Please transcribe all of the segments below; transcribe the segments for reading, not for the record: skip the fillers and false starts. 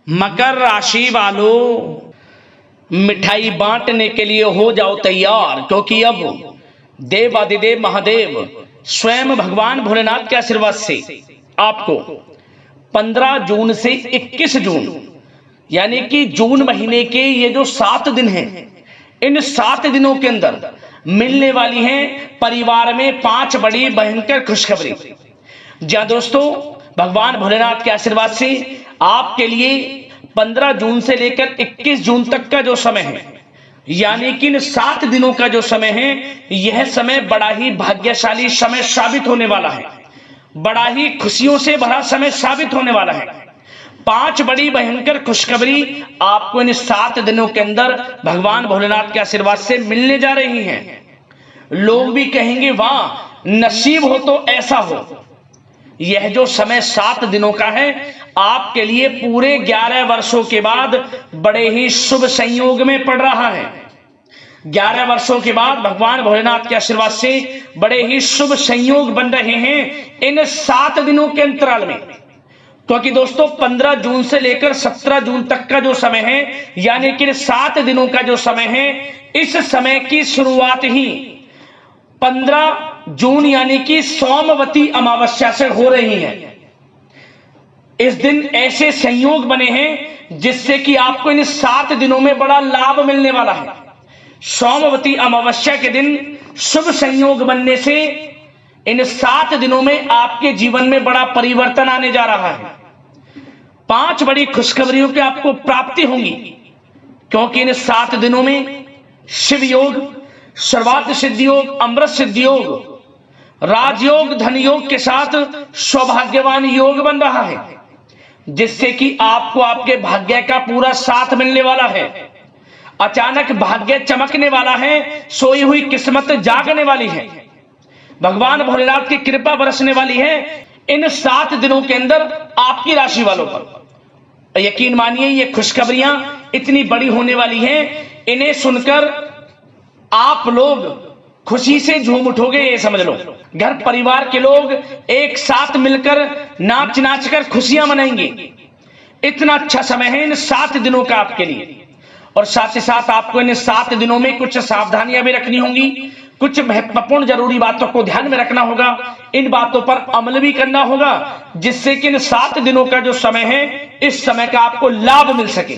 मकर राशि वालों, मिठाई बांटने के लिए हो जाओ तैयार, क्योंकि अब देवादिदेव महादेव स्वयं भगवान भोलेनाथ के आशीर्वाद से आपको 15 जून से 21 जून यानी कि जून महीने के ये जो 7 दिन हैं, इन 7 दिनों के अंदर मिलने वाली हैं परिवार में 5 बड़ी भयंकर खुशखबरी। जहां दोस्तों भगवान भोलेनाथ के आशीर्वाद से आपके लिए 15 जून से लेकर 21 जून तक का जो समय है, यानी कि इन 7 दिनों का जो समय है, यह समय बड़ा ही भाग्यशाली समय साबित होने वाला है, बड़ा ही खुशियों से भरा समय साबित होने वाला है। 5 बड़ी भयंकर खुशखबरी आपको इन 7 दिनों के अंदर भगवान भोलेनाथ के आशीर्वाद से मिलने जा रही हैं। लोग भी कहेंगे वाह, नसीब हो तो ऐसा हो। यह जो समय 7 दिनों का है, आपके लिए पूरे 11 वर्षों के बाद बड़े ही शुभ संयोग में पड़ रहा है। 11 वर्षों के बाद भगवान भोलेनाथ के आशीर्वाद से बड़े ही शुभ संयोग बन रहे हैं इन 7 दिनों के अंतराल में। क्योंकि दोस्तों 15 जून से लेकर 17 जून तक का जो समय है, यानी कि 7 दिनों का जो समय है, इस समय की शुरुआत ही 15 जून यानी कि सोमवती अमावस्या से हो रही है। इस दिन ऐसे संयोग बने हैं जिससे कि आपको इन 7 दिनों में बड़ा लाभ मिलने वाला है। सोमवती अमावस्या के दिन शुभ संयोग बनने से इन 7 दिनों में आपके जीवन में बड़ा परिवर्तन आने जा रहा है। 5 बड़ी खुशखबरियों की आपको प्राप्ति होंगी, क्योंकि इन 7 दिनों में शिव योग, सर्वार्थ सिद्धि योग, अमृत सिद्धि योग, राजयोग, धन योग के साथ सौभाग्यवान योग बन रहा है, जिससे कि आपको आपके भाग्य का पूरा साथ मिलने वाला है। अचानक भाग्य चमकने वाला है, सोई हुई किस्मत जागने वाली है, भगवान भोलेनाथ की कृपा बरसने वाली है इन 7 दिनों के अंदर आपकी राशि वालों पर। यकीन मानिए ये खुशखबरियां इतनी बड़ी होने वाली हैं, इन्हें सुनकर आप लोग खुशी से झूम उठोगे, ये समझ लो। घर परिवार के लोग एक साथ मिलकर नाच नाच कर खुशियां मनाएंगे। इतना अच्छा समय है इन 7 दिनों का आपके लिए। और साथ ही साथ आपको इन 7 दिनों में कुछ सावधानियां भी रखनी होंगी, कुछ महत्वपूर्ण जरूरी बातों को ध्यान में रखना होगा, इन बातों पर अमल भी करना होगा, जिससे कि इन 7 दिनों का जो समय है, इस समय का आपको लाभ मिल सके।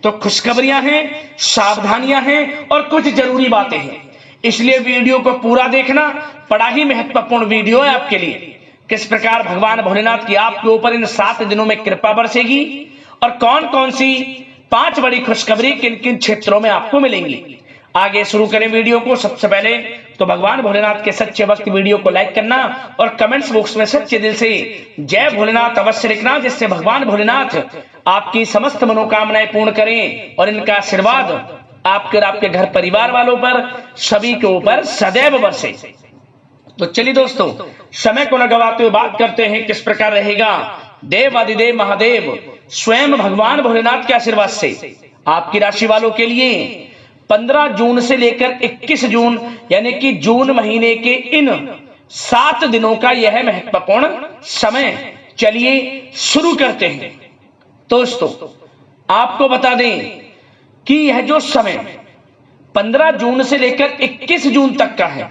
तो खुशखबरियां हैं, सावधानियां हैं और कुछ जरूरी बातें हैं, इसलिए वीडियो को पूरा देखना। बड़ा ही महत्वपूर्ण वीडियो है आपके लिए। किस प्रकार भगवान भोलेनाथ की आपके ऊपर इन 7 दिनों में कृपा बरसेगी और कौन कौन सी 5 बड़ी खुशखबरी किन किन क्षेत्रों में आपको मिलेंगी। आगे शुरू करें वीडियो को। सबसे पहले तो भगवान भोलेनाथ के सच्चे भक्त वीडियो को लाइक करना और कमेंट्स बॉक्स में सच्चे दिल से जय भोलेनाथ अवश्य लिखना, जिससे भगवान भोलेनाथ आपकी समस्त मनोकामनाएं पूर्ण करें और इनका आशीर्वाद आपके और आपके घर परिवार वालों पर, सभी के ऊपर सदैव बरसे। तो चलिए दोस्तों, समय को न गवाते हुए बात करते हैं किस प्रकार रहेगा देवादिदेव महादेव स्वयं भगवान भोलेनाथ के आशीर्वाद से आपकी राशि वालों के लिए 15 जून से लेकर 21 जून यानी कि जून महीने के इन 7 दिनों का यह महत्वपूर्ण समय। चलिए शुरू करते हैं। दोस्तों आपको बता दें कि यह जो समय 15 जून से लेकर 21 जून तक का है,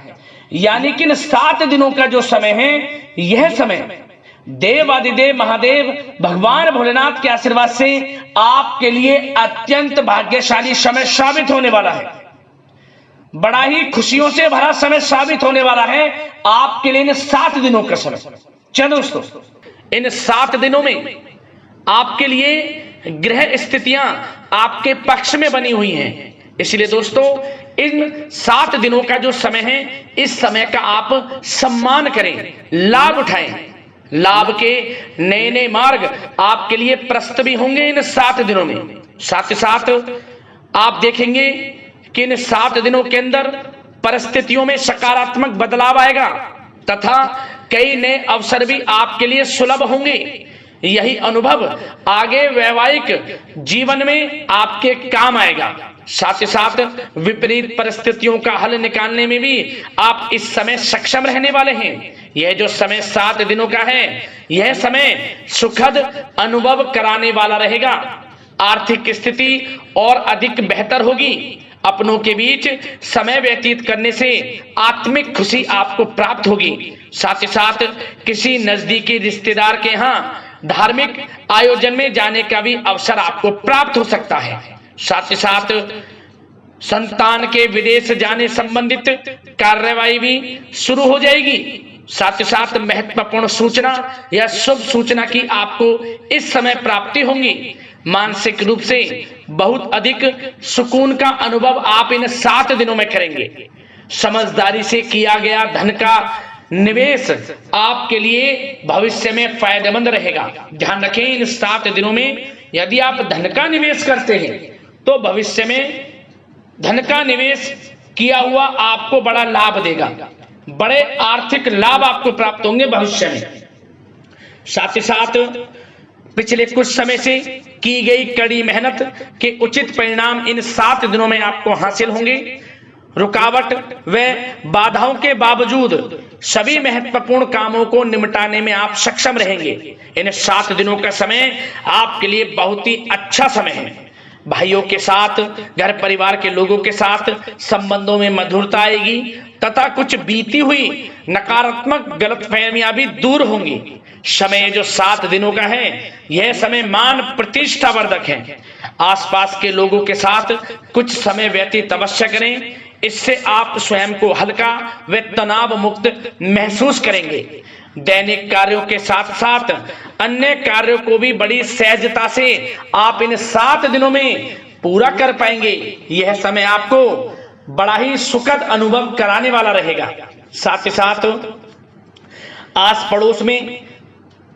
यानी कि इन 7 दिनों का जो समय है, यह समय देवादिदेव महादेव भगवान भोलेनाथ के आशीर्वाद से आपके लिए अत्यंत भाग्यशाली समय साबित होने वाला है। बड़ा ही खुशियों से भरा समय साबित होने वाला है आपके लिए इन 7 दिनों का समय। चलो दोस्तों, इन 7 दिनों में आपके लिए ग्रह स्थितियां आपके पक्ष में बनी हुई हैं, इसलिए दोस्तों इन 7 दिनों का जो समय है, इस समय का आप सम्मान करें, लाभ उठाएं। लाभ के नए नए मार्ग आपके लिए प्रशस्त भी होंगे इन 7 दिनों में। साथ ही साथ आप देखेंगे कि इन 7 दिनों के अंदर परिस्थितियों में सकारात्मक बदलाव आएगा तथा कई नए अवसर भी आपके लिए सुलभ होंगे। यही अनुभव आगे वैवाहिक जीवन में आपके काम आएगा। साथ ही साथ विपरीत परिस्थितियों का हल निकालने में भी आप इस समय सक्षम रहने वाले हैं। यह जो समय 7 दिनों का है, यह समय सुखद अनुभव कराने वाला रहेगा। आर्थिक स्थिति और अधिक बेहतर होगी। अपनों के बीच समय व्यतीत करने से आत्मिक खुशी आपको प्राप्त होगी। साथ ही साथ किसी नजदीकी रिश्तेदार के यहाँ धार्मिक आयोजन में जाने का भी अवसर आपको प्राप्त हो सकता है। साथ ही साथ संतान के विदेश जाने संबंधित कार्यवाही भी शुरू हो जाएगी। साथ ही साथ महत्वपूर्ण सूचना या शुभ सूचना की आपको इस समय प्राप्ति होगी। मानसिक रूप से बहुत अधिक सुकून का अनुभव आप इन 7 दिनों में करेंगे। समझदारी से किया गया धन का निवेश आपके लिए भविष्य में फायदेमंद रहेगा। ध्यान रखें, इन 7 दिनों में यदि आप धन का निवेश करते हैं तो भविष्य में धन का निवेश किया हुआ आपको बड़ा लाभ देगा। बड़े आर्थिक लाभ आपको प्राप्त होंगे भविष्य में। साथ ही साथ पिछले कुछ समय से की गई कड़ी मेहनत के उचित परिणाम इन 7 दिनों में आपको हासिल होंगे। रुकावट व बाधाओं के बावजूद सभी महत्वपूर्ण कामों को निपटाने में आप सक्षम रहेंगे। इन 7 दिनों का समय आपके लिए बहुत ही अच्छा समय है। भाइयों के साथ, घर परिवार के लोगों के साथ संबंधों में मधुरता आएगी तथा कुछ बीती हुई नकारात्मक गलतफहमियां भी दूर होंगी। समय जो 7 दिनों का है, यह समय मान प्रतिष्ठा वर्धक है। आसपास के लोगों के साथ कुछ समय व्यतीत अवश्य करें, इससे आप स्वयं को हल्का व तनाव मुक्त महसूस करेंगे। दैनिक कार्यों के साथ साथ अन्य कार्यों को भी बड़ी सहजता से आप इन 7 दिनों में पूरा कर पाएंगे। यह समय आपको बड़ा ही सुखद अनुभव कराने वाला रहेगा। साथ ही साथ आस पड़ोस में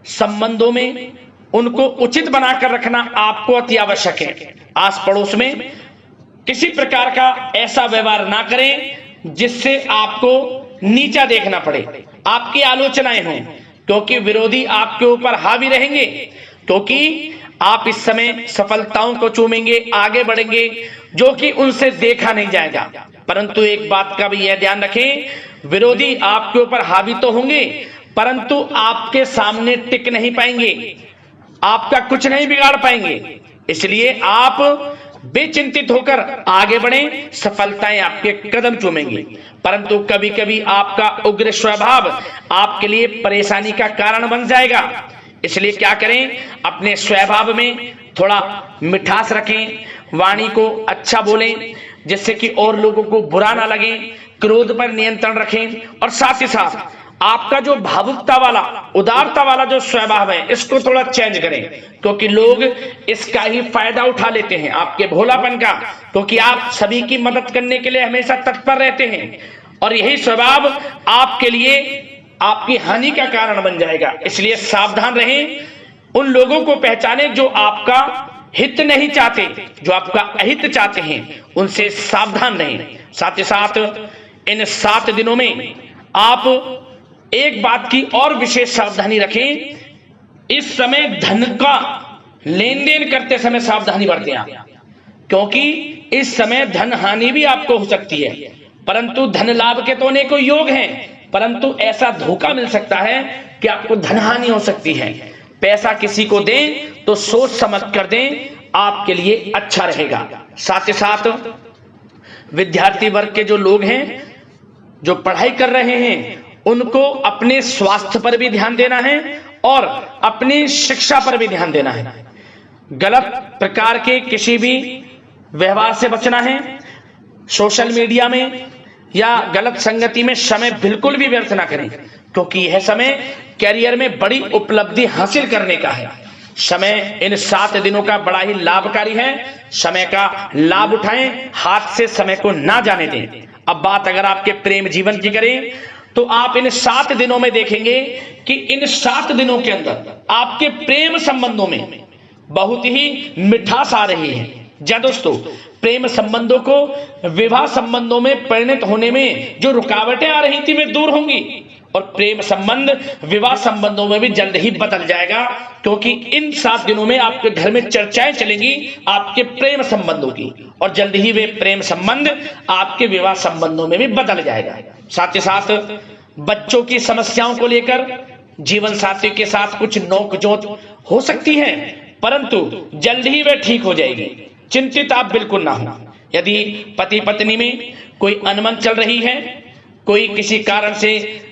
संबंधों में उनको उचित बनाकर रखना आपको अति आवश्यक है। आस पड़ोस में किसी प्रकार का ऐसा व्यवहार ना करें जिससे आपको नीचा देखना पड़े, आपकी आलोचनाएं हों, क्योंकि विरोधी आपके ऊपर हावी रहेंगे। क्योंकि आप इस समय सफलताओं को चूमेंगे, आगे बढ़ेंगे, जो कि उनसे देखा नहीं जाएगा। परंतु एक बात का भी यह ध्यान रखें, विरोधी आपके ऊपर हावी तो होंगे परंतु आपके सामने टिक नहीं पाएंगे, आपका कुछ नहीं बिगाड़ पाएंगे। इसलिए आप बेचिंतित होकर आगे बढ़ें, सफलताएं आपके कदम चूमेंगी। परंतु कभी कभी आपका उग्र स्वभाव आपके लिए परेशानी का कारण बन जाएगा। इसलिए क्या करें, अपने स्वभाव में थोड़ा मिठास रखें, वाणी को अच्छा बोलें जिससे कि और लोगों को बुरा ना लगे, क्रोध पर नियंत्रण रखें। और साथ ही साथ आपका जो भावुकता वाला, उदारता वाला जो स्वभाव है, इसको थोड़ा चेंज करें, क्योंकि लोग इसका ही फायदा उठा लेते हैं, आपके भोलापन का। क्योंकि आप सभी की मदद करने के लिए हमेशा तत्पर रहते हैं और यही स्वभाव आपके लिए आपकी हानि का कारण बन जाएगा। इसलिए सावधान रहें, उन लोगों को पहचानें जो आपका हित नहीं चाहते, जो आपका अहित चाहते हैं, उनसे सावधान रहें। साथ ही साथ इन 7 दिनों में आप एक बात की और विशेष सावधानी रखें, इस समय धन का लेन देन करते समय सावधानी बरतें आप, क्योंकि इस समय धन हानि भी आपको हो सकती है। परंतु धन लाभ के तो अनेकों योग हैं, परंतु ऐसा धोखा मिल सकता है कि आपको धन हानि हो सकती है। पैसा किसी को दें तो सोच समझ कर दें, आपके लिए अच्छा रहेगा। साथ ही साथ विद्यार्थी वर्ग के जो लोग हैं, जो पढ़ाई कर रहे हैं, उनको अपने स्वास्थ्य पर भी ध्यान देना है और अपनी शिक्षा पर भी ध्यान देना है। गलत प्रकार के किसी भी व्यवहार से बचना है। सोशल मीडिया में या गलत संगति में समय बिल्कुल भी व्यर्थ ना करें, क्योंकि यह समय कैरियर में बड़ी उपलब्धि हासिल करने का है। समय इन 7 दिनों का बड़ा ही लाभकारी है। समय का लाभ उठाएं, हाथ से समय को ना जाने दें। अब बात अगर आपके प्रेम जीवन की करें तो आप इन 7 दिनों में देखेंगे कि इन 7 दिनों के अंदर आपके प्रेम संबंधों में बहुत ही मिठास आ रही है। जी दोस्तों, प्रेम संबंधों को विवाह संबंधों में परिणत होने में जो रुकावटें आ रही थी वे दूर होंगी और प्रेम संबंध विवाह संबंधों में भी जल्द ही बदल जाएगा, क्योंकि इन 7 दिनों में आपके घर में चर्चाएं चलेंगी आपके प्रेम संबंधों की और जल्द ही वे प्रेम संबंध आपके विवाह संबंधों में भी बदल जाएगा। साथ ही साथ बच्चों की समस्याओं को लेकर जीवन साथी के साथ कुछ नोकझोंक हो सकती है, परंतु जल्द ही वह ठीक हो जाएगी, चिंतित आप बिल्कुल ना हो। यदि पति पत्नी में कोई अनबन चल रही है, कोई किसी कारण से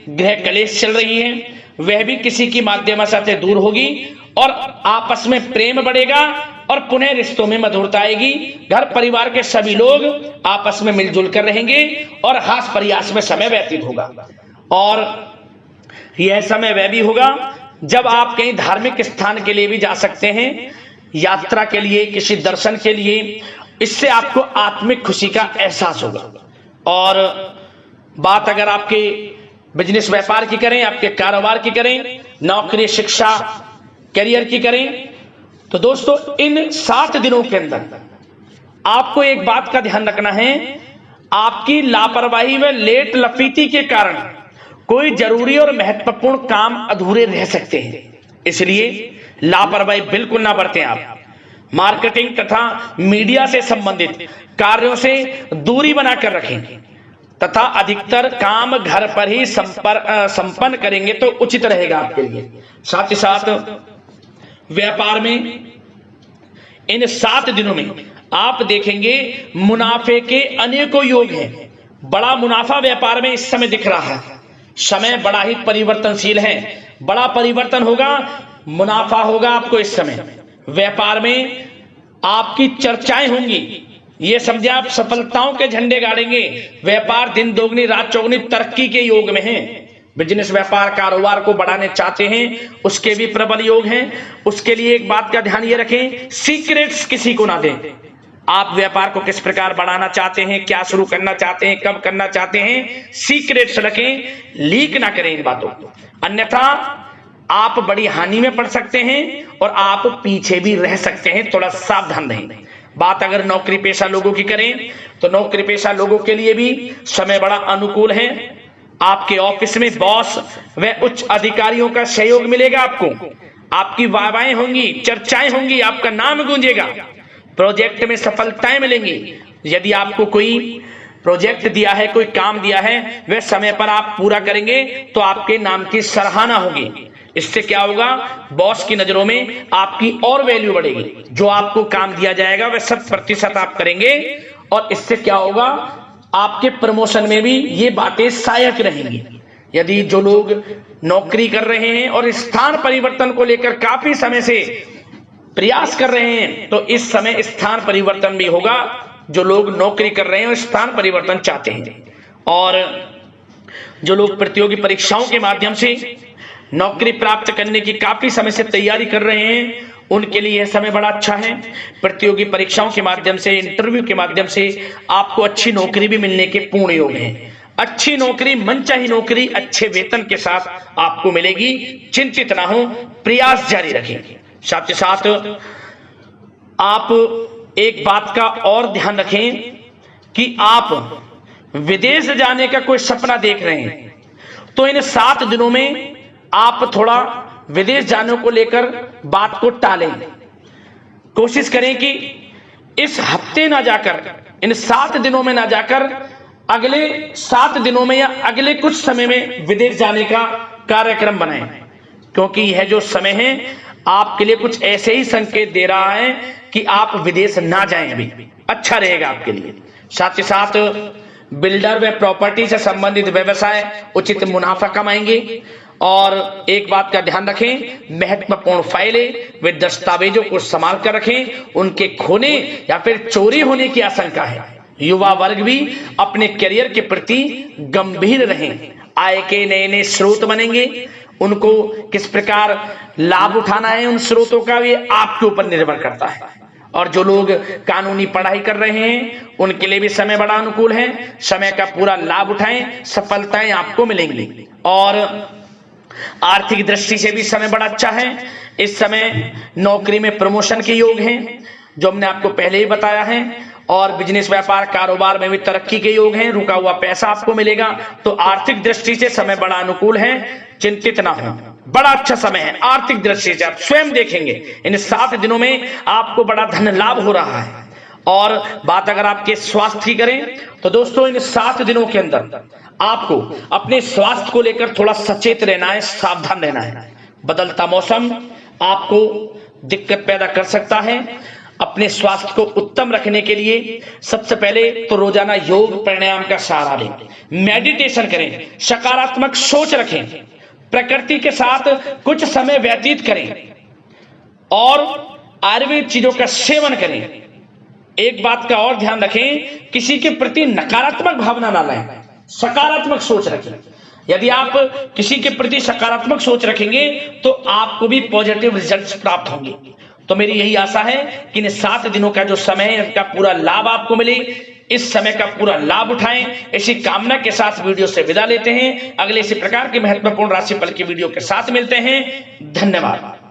गृह कलेश चल रही है, वह भी किसी की माध्यम से दूर होगी और आपस में प्रेम बढ़ेगा और पुनः रिश्तों में मधुरता आएगी। घर परिवार के सभी लोग आपस में मिलजुल कर रहेंगे और हास प्रयास में समय व्यतीत होगा। और यह समय वह भी होगा जब आप कहीं धार्मिक स्थान के लिए भी जा सकते हैं, यात्रा के लिए, किसी दर्शन के लिए। इससे आपको आत्मिक खुशी का एहसास होगा। और बात अगर आपके बिजनेस व्यापार की करें, आपके कारोबार की करें, नौकरी, शिक्षा, करियर की करें, तो दोस्तों इन 7 दिनों के अंदर आपको एक बात का ध्यान रखना है, आपकी लापरवाही व लेट लफीती के कारण कोई जरूरी और महत्वपूर्ण काम अधूरे रह सकते हैं। इसलिए लापरवाही बिल्कुल ना बरतें। आप मार्केटिंग तथा मीडिया से संबंधित कार्यों से दूरी बनाकर रखें तथा अधिकतर काम घर पर ही संपन्न करेंगे तो उचित रहेगा आपके लिए। साथ ही साथ व्यापार में इन 7 दिनों में आप देखेंगे मुनाफे के अनेकों योग हैं। बड़ा मुनाफा व्यापार में इस समय दिख रहा है। समय बड़ा ही परिवर्तनशील है, बड़ा परिवर्तन होगा, मुनाफा होगा आपको इस समय। व्यापार में आपकी चर्चाएं होंगी, ये समझे आप सफलताओं के झंडे गाड़ेंगे। व्यापार दिन दोगुनी रात चौगुनी तरक्की के योग में है। बिजनेस व्यापार कारोबार को बढ़ाने चाहते हैं, उसके भी प्रबल योग हैं। उसके लिए एक बात का ध्यान ये रखें, सीक्रेट्स किसी को ना दें। आप व्यापार को किस प्रकार बढ़ाना चाहते हैं, क्या शुरू करना चाहते हैं, कब करना चाहते हैं, सीक्रेट्स रखें, लीक ना करें इन बातों को, अन्यथा आप बड़ी हानि में पड़ सकते हैं और आप पीछे भी रह सकते हैं। थोड़ा सावधान रहें। बात अगर नौकरी पेशा लोगों की करें तो नौकरी पेशा लोगों के लिए भी समय बड़ा अनुकूल है। आपके ऑफिस में बॉस व उच्च अधिकारियों का सहयोग मिलेगा आपको, आपकी वाहवाहें होंगी, चर्चाएं होंगी, आपका नाम गूंजेगा, प्रोजेक्ट में सफलताएं मिलेंगी। यदि आपको कोई प्रोजेक्ट दिया है, कोई काम दिया है, वह समय पर आप पूरा करेंगे तो आपके नाम की सराहना होगी। इससे क्या होगा, बॉस की नजरों में आपकी और वैल्यू बढ़ेगी। जो आपको काम दिया जाएगा वह 100% आप करेंगे और इससे क्या होगा, आपके प्रमोशन में भी ये बातें सहायक रहेंगी। यदि जो लोग नौकरी कर रहे हैं और स्थान परिवर्तन को लेकर काफी समय से प्रयास कर रहे हैं तो इस समय स्थान परिवर्तन भी होगा। जो लोग नौकरी कर रहे हैं और स्थान परिवर्तन चाहते हैं, और जो लोग प्रतियोगी परीक्षाओं के माध्यम से नौकरी प्राप्त करने की काफी समय से तैयारी कर रहे हैं, उनके लिए यह समय बड़ा अच्छा है। प्रतियोगी परीक्षाओं के माध्यम से, इंटरव्यू के माध्यम से आपको अच्छी नौकरी भी मिलने के पूर्ण योग हैं। अच्छी नौकरी, मनचाही नौकरी अच्छे वेतन के साथ आपको मिलेगी। चिंतित ना हो, प्रयास जारी रखें। साथ ही साथ आप एक बात का और ध्यान रखें कि आप विदेश जाने का कोई सपना देख रहे हैं तो इन 7 दिनों में आप थोड़ा विदेश जाने को लेकर बात को टालें। कोशिश करें कि इस हफ्ते ना जाकर, इन 7 दिनों में ना जाकर अगले 7 दिनों में या अगले कुछ समय में विदेश जाने का कार्यक्रम बनाएं, क्योंकि यह जो समय है आपके लिए कुछ ऐसे ही संकेत दे रहा है कि आप विदेश ना जाएं, अभी अच्छा रहेगा आपके लिए। साथ ही साथ बिल्डर व प्रॉपर्टी से संबंधित व्यवसाय उचित मुनाफा कमाएंगे। और एक बात का ध्यान रखें, महत्वपूर्ण फाइलें व दस्तावेजों को संभाल कर रखें, उनके खोने या फिर चोरी होने की आशंका है। युवा वर्ग भी अपने करियर के प्रति गंभीर रहें। आय के नए नए स्रोत बनेंगे, उनको किस प्रकार लाभ उठाना है उन स्रोतों का, ये आपके ऊपर निर्भर करता है। और जो लोग कानूनी पढ़ाई कर रहे हैं उनके लिए भी समय बड़ा अनुकूल है। समय का पूरा लाभ उठाएं, सफलताएं आपको मिलेंगी। और आर्थिक दृष्टि से भी समय बड़ा अच्छा है। इस समय नौकरी में प्रमोशन के योग हैं, जो हमने आपको पहले ही बताया है। और बिजनेस व्यापार कारोबार में भी तरक्की के योग हैं, रुका हुआ पैसा आपको मिलेगा। तो आर्थिक दृष्टि से समय बड़ा अनुकूल है, चिंतित ना हो, बड़ा अच्छा समय है आर्थिक दृष्टि से। आप स्वयं देखेंगे इन 7 दिनों में आपको बड़ा धन लाभ हो रहा है। और बात अगर आपके स्वास्थ्य की करें तो दोस्तों इन 7 दिनों के अंदर आपको अपने स्वास्थ्य को लेकर थोड़ा सचेत रहना है, सावधान रहना है। बदलता मौसम आपको दिक्कत पैदा कर सकता है। अपने स्वास्थ्य को उत्तम रखने के लिए सबसे पहले तो रोजाना योग प्राणायाम का सहारा लें, मेडिटेशन करें, सकारात्मक सोच रखें, प्रकृति के साथ कुछ समय व्यतीत करें और आयुर्वेद चीजों का सेवन करें। एक बात का और ध्यान रखें, किसी के प्रति नकारात्मक भावना ना लाएं, सकारात्मक सोच रखें। यदि आप किसी के प्रति सकारात्मक सोच रखेंगे तो आपको भी पॉजिटिव रिजल्ट्स प्राप्त होंगे। तो मेरी यही आशा है कि इन 7 दिनों का जो समय है इसका पूरा लाभ आपको मिले, इस समय का पूरा लाभ उठाएं। इसी कामना के साथ वीडियो से विदा लेते हैं। अगले इसी प्रकार के महत्वपूर्ण राशिफल की वीडियो के साथ मिलते हैं। धन्यवाद।